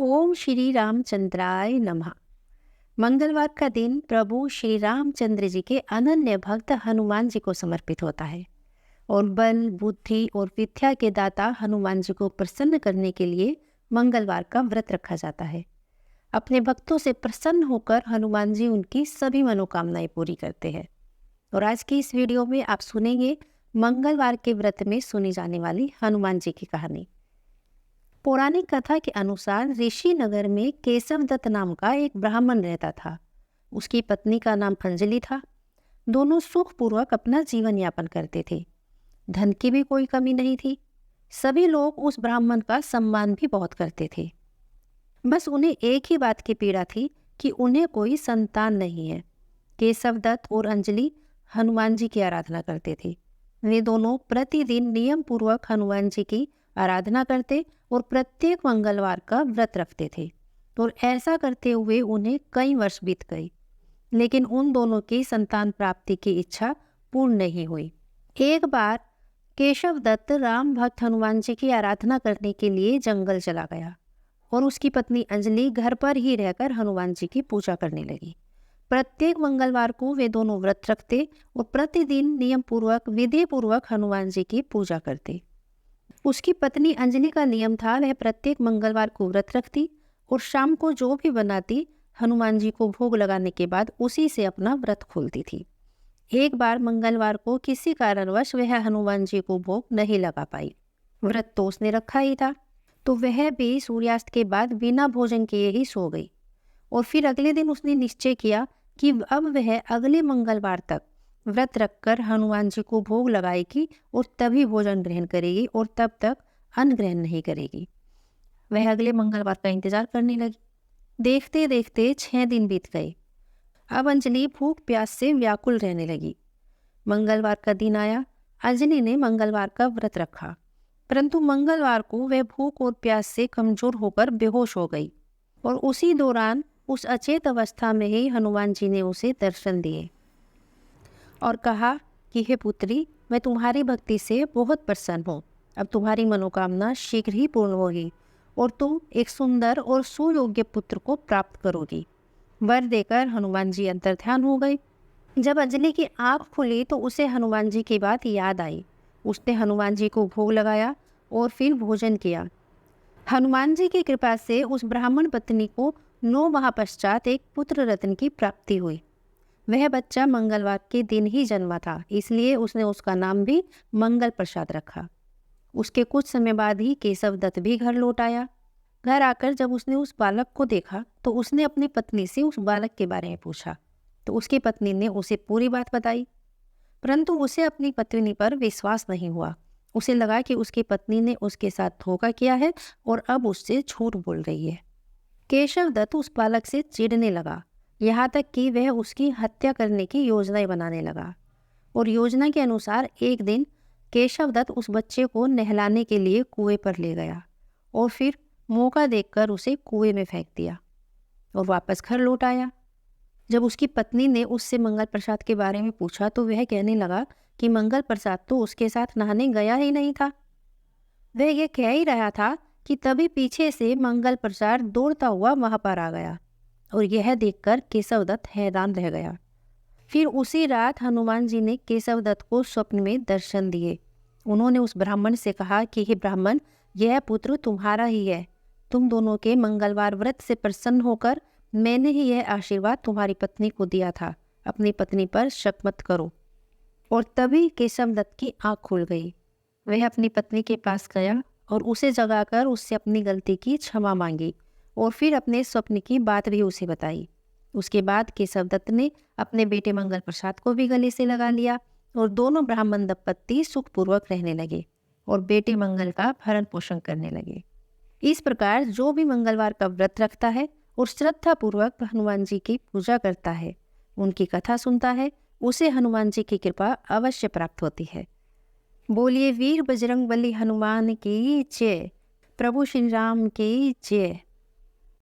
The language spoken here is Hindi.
ओम श्री रामचंद्राय नमः। मंगलवार का दिन प्रभु श्री रामचंद्र जी के अनन्य भक्त हनुमान जी को समर्पित होता है और बल, बुद्धि और विद्या के दाता हनुमान जी को प्रसन्न करने के लिए मंगलवार का व्रत रखा जाता है। अपने भक्तों से प्रसन्न होकर हनुमान जी उनकी सभी मनोकामनाएं पूरी करते हैं। और आज की इस वीडियो में आप सुनेंगे मंगलवार के व्रत में सुनी जाने वाली हनुमान जी की कहानी। पौराणिक कथा के अनुसार ऋषि नगर में केशव दत्त नाम का एक ब्राह्मण रहता था। उसकी पत्नी का नाम अंजलि था। दोनों सुखपूर्वक अपना जीवन यापन करते थे। धन की भी कोई कमी नहीं थी। सभी लोग उस ब्राह्मण का सम्मान भी बहुत करते थे। बस उन्हें एक ही बात की पीड़ा थी कि उन्हें कोई संतान नहीं है। केशव दत्त और अंजलि हनुमान जी की आराधना करते थे। वे दोनों प्रतिदिन नियम पूर्वक हनुमान जी की आराधना करते और प्रत्येक मंगलवार का व्रत रखते थे। और ऐसा करते हुए उन्हें कई वर्ष बीत गए, लेकिन उन दोनों की संतान प्राप्ति की इच्छा पूर्ण नहीं हुई। एक बार केशव दत्त राम भक्त हनुमान जी की आराधना करने के लिए जंगल चला गया और उसकी पत्नी अंजलि घर पर ही रहकर हनुमान जी की पूजा करने लगी। प्रत्येक मंगलवार को वे दोनों व्रत रखते और प्रतिदिन नियम पूर्वक विधि पूर्वक हनुमान जी की पूजा करते। उसकी पत्नी अंजलि का नियम था, वह प्रत्येक मंगलवार को व्रत रखती और शाम को जो भी बनाती हनुमान जी को भोग लगाने के बाद उसी से अपना व्रत खोलती थी। एक बार मंगलवार को किसी कारणवश वह हनुमान जी को भोग नहीं लगा पाई। व्रत तो उसने रखा ही था, तो वह भी सूर्यास्त के बाद बिना भोजन किए ही सो गई। और फिर अगले दिन उसने निश्चय किया कि अब वह अगले मंगलवार तक व्रत रखकर हनुमान जी को भोग लगाएगी और तभी भोजन ग्रहण करेगी और तब तक अन्न ग्रहण नहीं करेगी। वह अगले मंगलवार का इंतजार करने लगी। देखते देखते 6 दिन बीत गए। अब अंजलि भूख प्यास से व्याकुल रहने लगी। मंगलवार का दिन आया। अंजलि ने मंगलवार का व्रत रखा, परंतु मंगलवार को वह भूख और प्यास से कमजोर होकर बेहोश हो गई। और उसी दौरान उस अचेत अवस्था में ही हनुमान जी ने उसे दर्शन दिए और कहा कि हे पुत्री, मैं तुम्हारी भक्ति से बहुत प्रसन्न हूँ। अब तुम्हारी मनोकामना शीघ्र ही पूर्ण होगी और तुम एक सुंदर और सुयोग्य पुत्र को प्राप्त करोगी। वर देकर हनुमान जी अंतर्ध्यान हो गए। जब अंजलि की आँख खुली तो उसे हनुमान जी की बात याद आई। उसने हनुमान जी को भोग लगाया और फिर भोजन किया। हनुमान जी की कृपा से उस ब्राह्मण पत्नी को 9 माह पश्चात एक पुत्र रत्न की प्राप्ति हुई। वह बच्चा मंगलवार के दिन ही जन्मा था, इसलिए उसने उसका नाम भी मंगल प्रसाद रखा। उसके कुछ समय बाद ही केशव दत्त भी घर लौट आया। घर आकर जब उसने उस बालक को देखा तो उसने अपनी पत्नी से उस बालक के बारे में पूछा, तो उसकी पत्नी ने उसे पूरी बात बताई। परंतु उसे अपनी पत्नी पर विश्वास नहीं हुआ। उसे लगा कि उसकी पत्नी ने उसके साथ धोखा किया है और अब उससे झूठ बोल रही है। केशव दत्त उस बालक से चिढ़ने लगा, यहाँ तक कि वह उसकी हत्या करने की योजनाएं बनाने लगा। और योजना के अनुसार एक दिन केशव दत्त उस बच्चे को नहलाने के लिए कुएं पर ले गया और फिर मौका देखकर उसे कुएं में फेंक दिया और वापस घर लौट आया। जब उसकी पत्नी ने उससे मंगल प्रसाद के बारे में पूछा तो वह कहने लगा कि मंगल प्रसाद तो उसके साथ नहाने गया ही नहीं था। वह यह कह ही रहा था कि तभी पीछे से मंगल प्रसाद दौड़ता हुआ वहां पर आ गया और यह देखकर केशव दत्त हैरान रह गया। फिर उसी रात हनुमान जी ने केशव दत्त को स्वप्न में दर्शन दिए। उन्होंने उस ब्राह्मण से कहा कि हे ब्राह्मण, यह पुत्र तुम्हारा ही है। तुम दोनों के मंगलवार व्रत से प्रसन्न होकर मैंने ही यह आशीर्वाद तुम्हारी पत्नी को दिया था। अपनी पत्नी पर शक मत करो। और तभी केशव दत्त की आँख खुल गई। वह अपनी पत्नी के पास गया और उसे जगाकर उससे अपनी गलती की क्षमा मांगी और फिर अपने स्वप्न की बात भी उसे बताई। उसके बाद केशव दत्त ने अपने बेटे मंगल प्रसाद को भी गले से लगा लिया और दोनों ब्राह्मण दंपत्ति सुखपूर्वक रहने लगे और बेटे मंगल का भरण पोषण करने लगे। इस प्रकार जो भी मंगलवार का व्रत रखता है और श्रद्धा पूर्वक हनुमान जी की पूजा करता है, उनकी कथा सुनता है, उसे हनुमान जी की कृपा अवश्य प्राप्त होती है। बोलिए वीर बजरंगबली हनुमान की जय। प्रभु श्री राम की जय।